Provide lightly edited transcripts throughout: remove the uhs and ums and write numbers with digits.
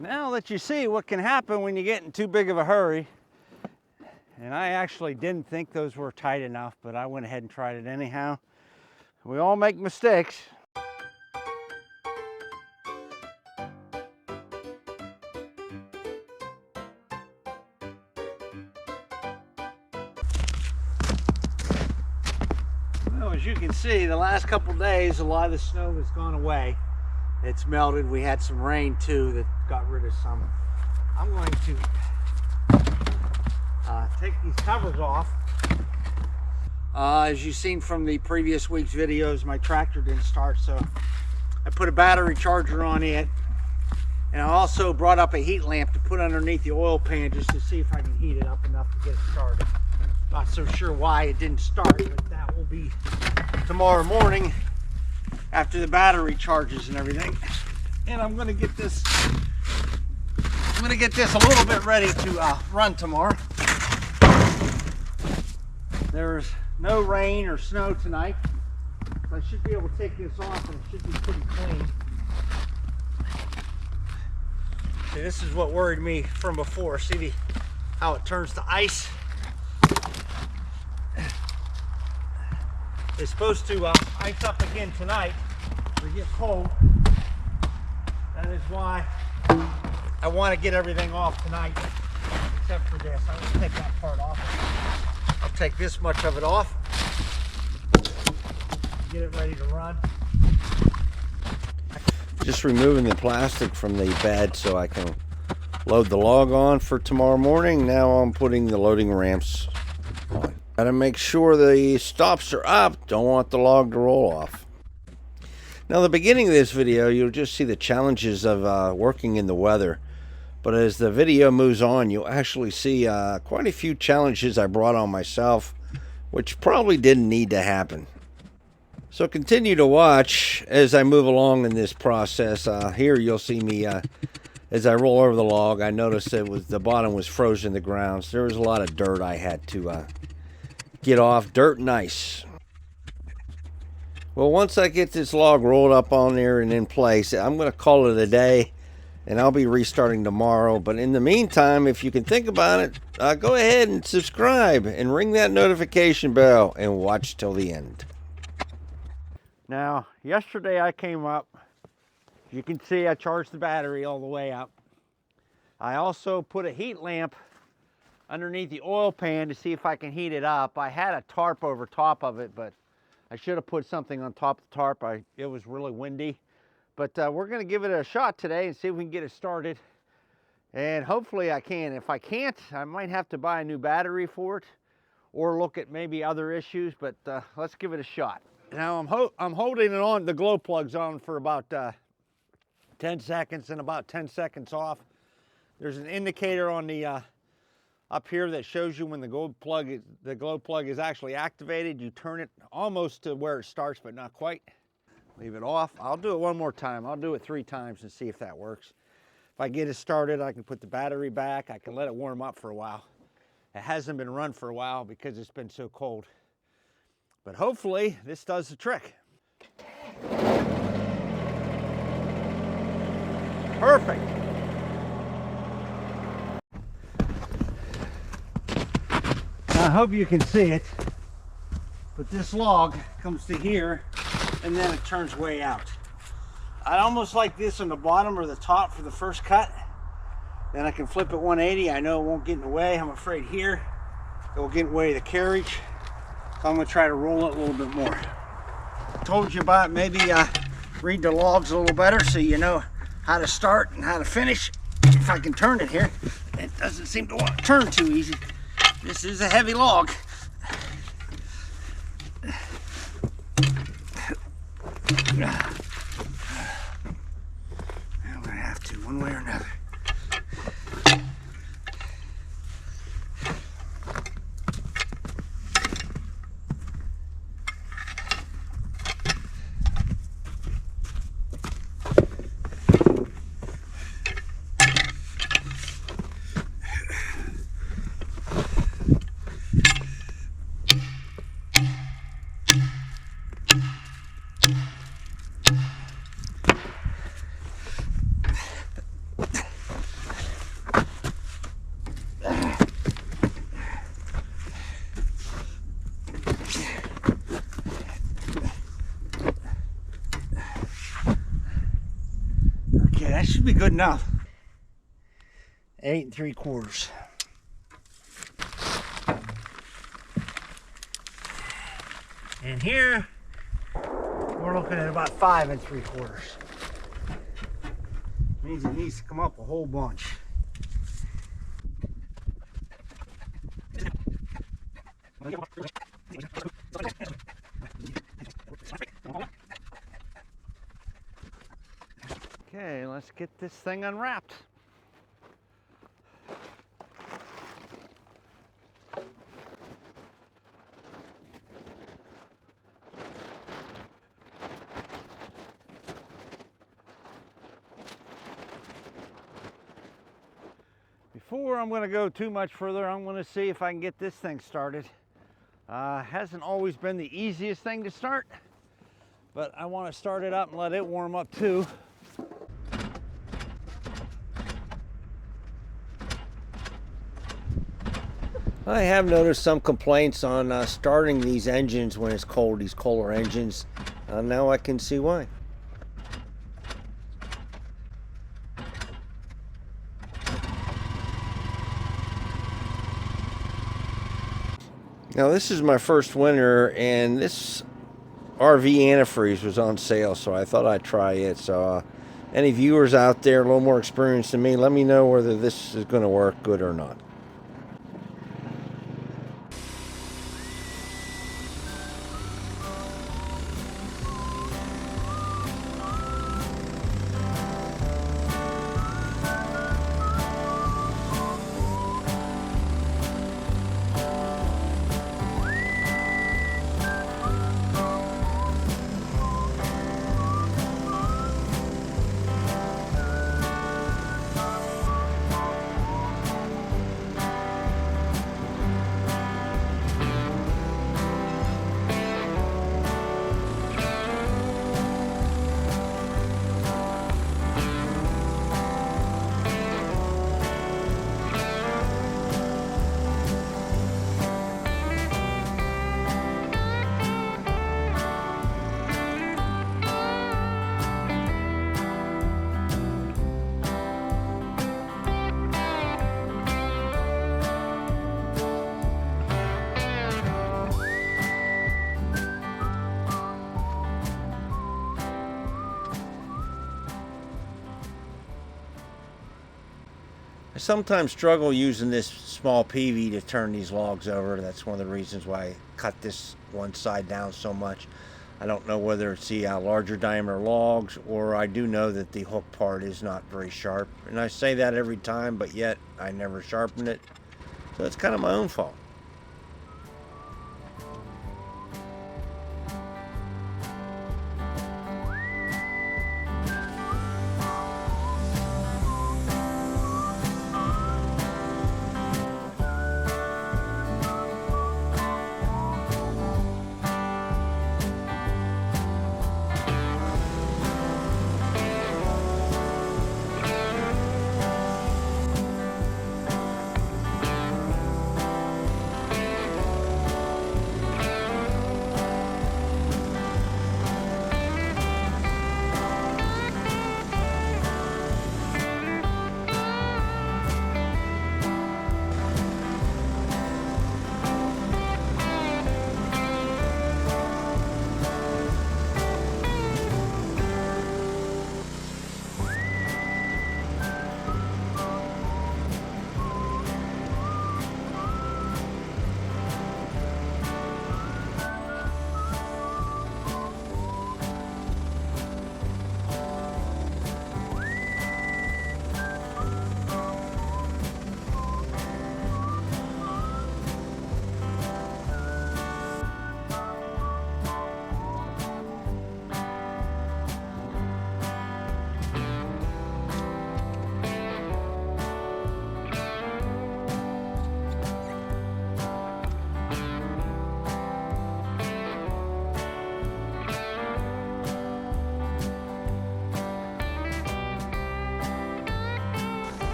Now I'll let you see what can happen when you get in too big of a hurry. And I actually didn't think those were tight enough, but I went ahead and tried it anyhow. We all make mistakes. Well, as you can see, the last couple days, a lot of the snow has gone away. It's melted. We had some rain too that got rid of some. I'm going to take these covers off. As you've seen from the previous week's videos, my tractor didn't start, so I put a battery charger on it. And I also brought up a heat lamp to put underneath the oil pan just to see if I can heat it up enough to get it started. Not so sure why it didn't start, but that will be tomorrow morning after the battery charges and everything. And I'm gonna get this a little bit ready to run tomorrow. There's no rain or snow tonight, so I should be able to take this off and it should be pretty clean. See, this is what worried me from before. See how it turns to ice? It's supposed to ice up again tonight or get cold. That is why I want to get everything off tonight, except for this. I will take that part off. I'll take this much of it off. Get it ready to run. Just removing the plastic from the bed so I can load the log on for tomorrow morning. Now I'm putting the loading ramps on. Gotta make sure the stops are up. Don't want the log to roll off. Now, the beginning of this video, you'll just see the challenges of working in the weather. But as the video moves on, you'll actually see quite a few challenges I brought on myself, which probably didn't need to happen. So continue to watch as I move along in this process. Here you'll see me as I roll over the log. I noticed the bottom was frozen to the ground, so there was a lot of dirt I had to get off. Dirt and ice. Well, once I get this log rolled up on there and in place, I'm going to call it a day, and I'll be restarting tomorrow. But in the meantime, if you can think about it, go ahead and subscribe and ring that notification bell and watch till the end. Now, yesterday I came up. You can see I charged the battery all the way up. I also put a heat lamp underneath the oil pan to see if I can heat it up. I had a tarp over top of it, but I should have put something on top of the tarp. It was really windy. But we're going to give it a shot today and see if we can get it started. And hopefully I can. If I can't, I might have to buy a new battery for it or look at maybe other issues, but let's give it a shot. Now I'm holding it on, the glow plug's on for about 10 seconds and about 10 seconds off. There's an indicator on the up here that shows you when the glow plug is actually activated. You turn it almost to where it starts, but not quite. Leave it off. I'll do it one more time. I'll do it 3 times and see if that works. If I get it started, I can put the battery back. I can let it warm up for a while. It hasn't been run for a while because it's been so cold. But hopefully this does the trick. Perfect. I hope you can see it, but this log comes to here and then it turns way out. I'd almost like this on the bottom or the top for the first cut. Then I can flip it 180. I know it won't get in the way. I'm afraid here it will get in the way of the carriage. So I'm going to try to roll it a little bit more. I told you about maybe read the logs a little better so you know how to start and how to finish. If I can turn it here, it doesn't seem to want to turn too easy. This is a heavy log. I'm going to have to, one way or another. should be good enough. 8 3/4. And here, we're looking at about 5 3/4. Means it needs to come up a whole bunch. Okay, let's get this thing unwrapped. Before I'm going to go too much further, I'm going to see if I can get this thing started. Hasn't always been the easiest thing to start, but I want to start it up and let it warm up too. I have noticed some complaints on starting these engines when it's cold, these Kohler engines. Now I can see why. Now this is my first winter, and this RV antifreeze was on sale, so I thought I'd try it. So any viewers out there a little more experienced than me, let me know whether this is going to work good or not. I sometimes struggle using this small PV to turn these logs over. That's one of the reasons why I cut this one side down so much. I don't know whether it's the larger diameter logs, or I do know that the hook part is not very sharp. And I say that every time, but yet I never sharpen it. So it's kind of my own fault.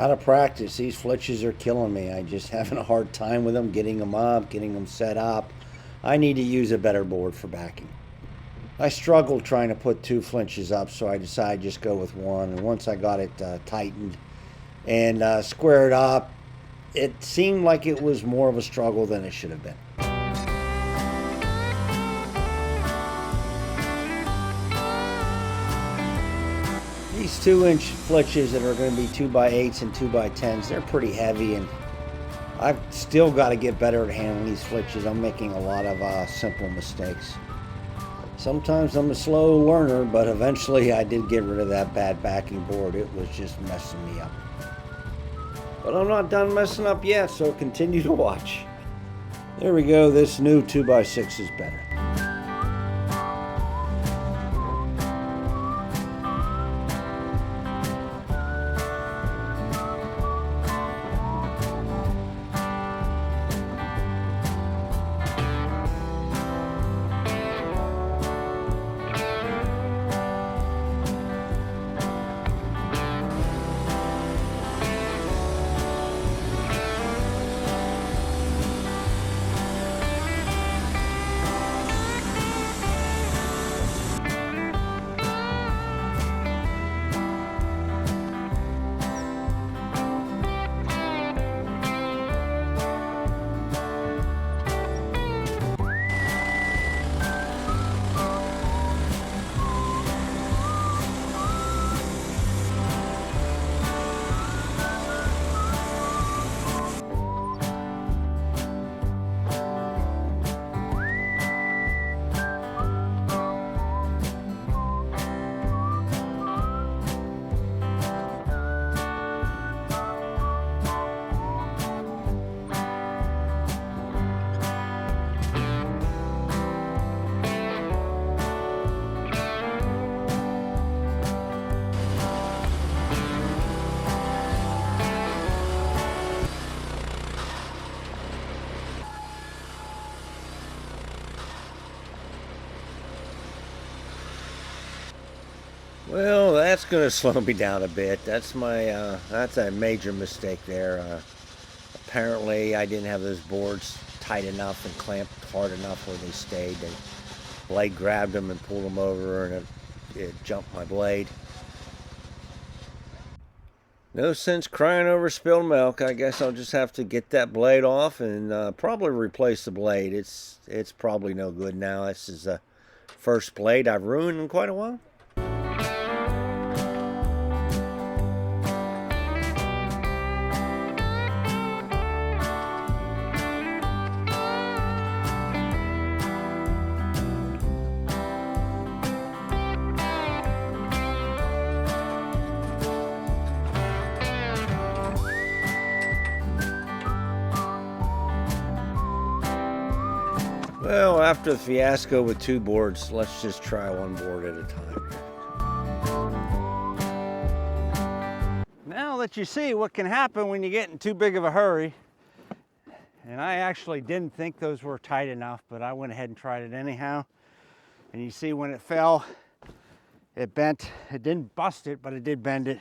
Out of practice, these flitches are killing me. I'm just having a hard time with them, getting them up, getting them set up. I need to use a better board for backing. I struggled trying to put 2 flitches up, so I decided to just go with 1. And once I got it tightened and squared up, it seemed like it was more of a struggle than it should have been. These 2-inch flitches that are going to be 2x8s and 2x10s, they're pretty heavy, and I've still got to get better at handling these flitches. I'm making a lot of simple mistakes. Sometimes I'm a slow learner, but eventually I did get rid of that bad backing board. It was just messing me up. But I'm not done messing up yet, so continue to watch. There we go. This new 2x6 is better. Well, that's going to slow me down a bit. That's a major mistake there. Apparently, I didn't have those boards tight enough and clamped hard enough where they stayed. The blade grabbed them and pulled them over, and it jumped my blade. No sense crying over spilled milk. I guess I'll just have to get that blade off and probably replace the blade. It's probably no good now. This is the first blade I've ruined in quite a while. Well, after the fiasco with 2 boards, let's just try 1 board at a time. Now that you see what can happen when you get in too big of a hurry, and I actually didn't think those were tight enough, but I went ahead and tried it anyhow. And you see when it fell, it bent. It didn't bust it, but it did bend it.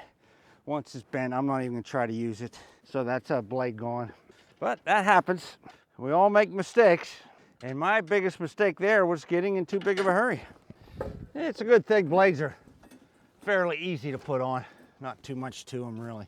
Once it's bent, I'm not even gonna try to use it. So that's a blade gone. But that happens. We all make mistakes. And my biggest mistake there was getting in too big of a hurry. It's a good thing blades are fairly easy to put on. Not too much to them, really.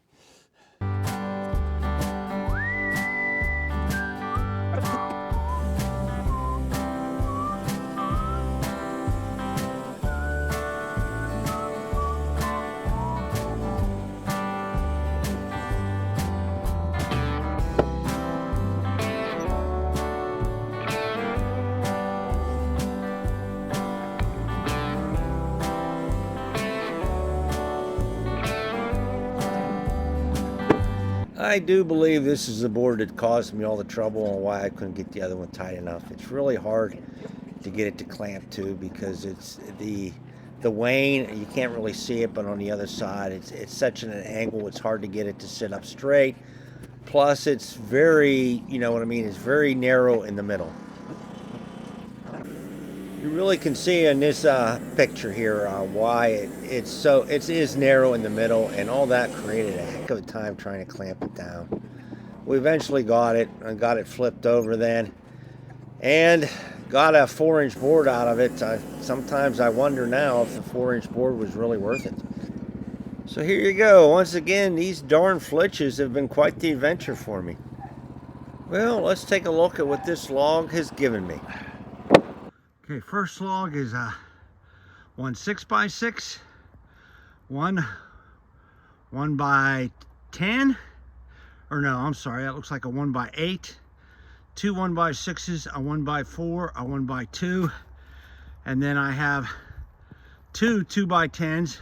I do believe this is the board that caused me all the trouble and why I couldn't get the other one tight enough. It's really hard to get it to clamp to because it's the wane, you can't really see it, but on the other side it's such an angle, it's hard to get it to sit up straight. Plus it's very, you know what I mean, it's very narrow in the middle. You really can see in this picture here why it is narrow in the middle, and all that created a heck of a time trying to clamp it down. We eventually got it and got it flipped over then, and got a 4-inch board out of it. Sometimes I wonder now if the 4-inch board was really worth it. So here you go. Once again, these darn flitches have been quite the adventure for me. Well, let's take a look at what this log has given me. Okay, first log is one 6x6, one 1x10, or no, I'm sorry, that looks like a 1x8, two 1x6s, a 1x4, a 1x2, and then I have two 2x10s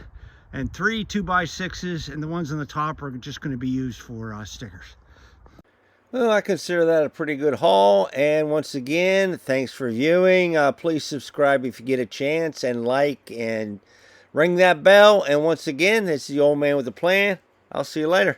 and three 2x6s, and the ones on the top are just going to be used for stickers. Well, I consider that a pretty good haul, and once again, thanks for viewing. Please subscribe if you get a chance, and like, and ring that bell. And once again, this is the old man with a plan. I'll see you later.